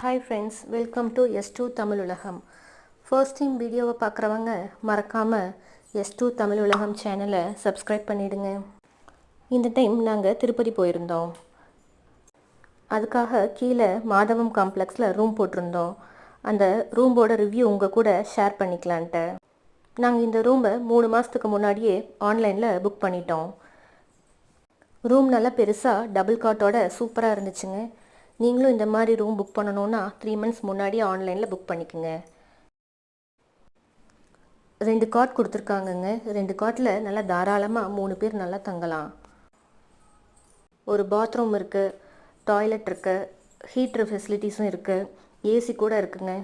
Hi friends, welcome to S2 Tamil உலகம். First time வீடியோவை பார்க்குறவங்க மறக்காமல் S2 தமிழ் உலகம் சேனலை சப்ஸ்கிரைப் பண்ணிவிடுங்க. இந்த டைம் நாங்கள் திருப்பதி போயிருந்தோம். அதுக்காக கீழே மாதவம் காம்ப்ளெக்ஸில் ரூம் போட்டிருந்தோம். அந்த ரூம்போட ரிவ்யூ உங்கள் கூட ஷேர் பண்ணிக்கலான்ட்டு. நாங்கள் இந்த ரூமை 3 மாதத்துக்கு முன்னாடியே ஆன்லைனில் புக் பண்ணிட்டோம். ரூம் நல்லா பெருசாக டபுள் காட்டோட சூப்பராக இருந்துச்சுங்க. நீங்களும் இந்த மாதிரி ரூம் புக் பண்ணணுன்னா 3 months முன்னாடியே ஆன்லைனில் புக் பண்ணிக்கோங்க. 2 காட் கொடுத்துருக்காங்கங்க. 2 காட்டில் நல்லா தாராளமாக 3 பேர் நல்லா தங்கலாம். ஒரு பாத்ரூம் இருக்குது, டாய்லெட் இருக்குது, ஹீட்ரு ஃபெசிலிட்டிஸும் இருக்குது, ஏசி கூட இருக்குங்க.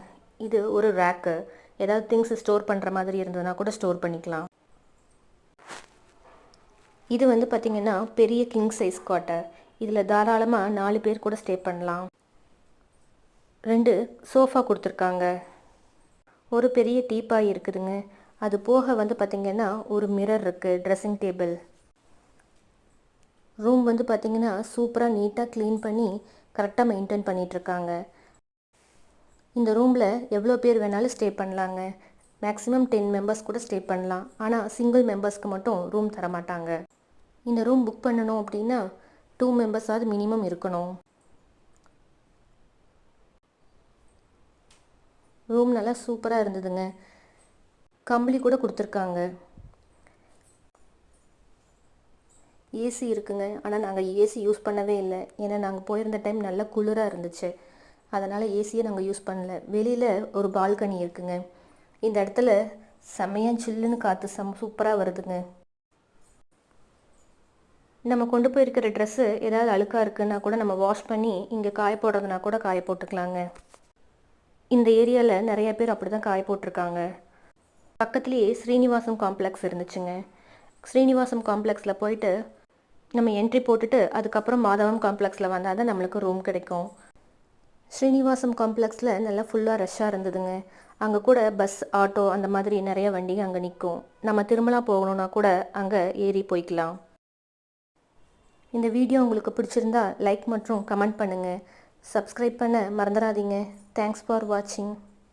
இது ஒரு ரேக்கு, ஏதாவது திங்ஸ் ஸ்டோர் பண்ணுற மாதிரி இருந்ததுன்னா கூட ஸ்டோர் பண்ணிக்கலாம். இது பார்த்திங்கன்னா பெரிய கிங் சைஸ் காட்டை. இதில் தாராளமாக 4 பேர் கூட ஸ்டே பண்ணலாம். 2 சோஃபா கொடுத்துருக்காங்க. ஒரு பெரிய டீப்பாய் இருக்குதுங்க. அது போக பார்த்திங்கன்னா ஒரு மிரர் இருக்குது, ட்ரெஸ்ஸிங் டேபிள். ரூம் பார்த்திங்கன்னா சூப்பராக நீட்டாக க்ளீன் பண்ணி கரெக்டாக மெயின்டைன் பண்ணிகிட்ருக்காங்க. இந்த ரூமில் எவ்வளோ பேர் வேணாலும் ஸ்டே பண்ணலாங்க. மேக்ஸிமம் 10 மெம்பர்ஸ் கூட ஸ்டே பண்ணலாம். ஆனால் சிங்கிள் மெம்பர்ஸ்க்கு மட்டும் ரூம் தரமாட்டாங்க. இந்த ரூம் புக் பண்ணணும் அப்படின்னா 2 மெம்பர்ஸாவது மினிமம் இருக்கணும். ரூம் நல்லா சூப்பராக இருந்ததுங்க. கம்பளி கூட கொடுத்துருக்காங்க. ஏசி இருக்குங்க. ஆனால் நாங்கள் ஏசி யூஸ் பண்ணவே இல்லை. ஏன்னா நாங்கள் போயிருந்த டைம் நல்லா குளிராக இருந்துச்சு. அதனால் ஏசியை நாங்கள் யூஸ் பண்ணல. வெளியில் ஒரு பால்கனி இருக்குங்க. இந்த இடத்துல செம்மையாக சில்லுன்னு காற்று சூப்பராக வருதுங்க. நம்ம கொண்டு போயிருக்கிற ட்ரெஸ்ஸு ஏதாவது அழுக்காக இருக்குன்னா கூட நம்ம வாஷ் பண்ணி இங்கே காய போடுறதுனா கூட காய போட்டுக்கலாங்க. இந்த ஏரியாவில் நிறைய பேர் அப்படி தான் காய போட்டிருக்காங்க. பக்கத்துலேயே ஸ்ரீனிவாசம் காம்ப்ளெக்ஸ் இருந்துச்சுங்க. ஸ்ரீனிவாசம் காம்ப்ளெக்ஸில் போயிட்டு நம்ம என்ட்ரி போட்டுட்டு அதுக்கப்புறம் மாதவம் காம்ப்ளெக்ஸில் வந்தால் தான் நம்மளுக்கு ரூம் கிடைக்கும். ஸ்ரீனிவாசம் காம்ப்ளெக்ஸில் நல்லா ஃபுல்லாக ரஷ்ஷாக இருந்ததுங்க. அங்கே கூட பஸ், ஆட்டோ அந்த மாதிரி நிறைய வண்டிங்க அங்கே நிற்கும். நம்ம திருமலா போகணுன்னா கூட அங்கே ஏறி போய்க்கலாம். இந்த வீடியோ உங்களுக்கு பிடிச்சிருந்தா லைக் மற்றும் கமெண்ட் பண்ணுங்கள். சப்ஸ்கிரைப் பண்ண மறந்துடாதீங்க. தேங்க்ஸ் ஃபார் வாட்சிங்.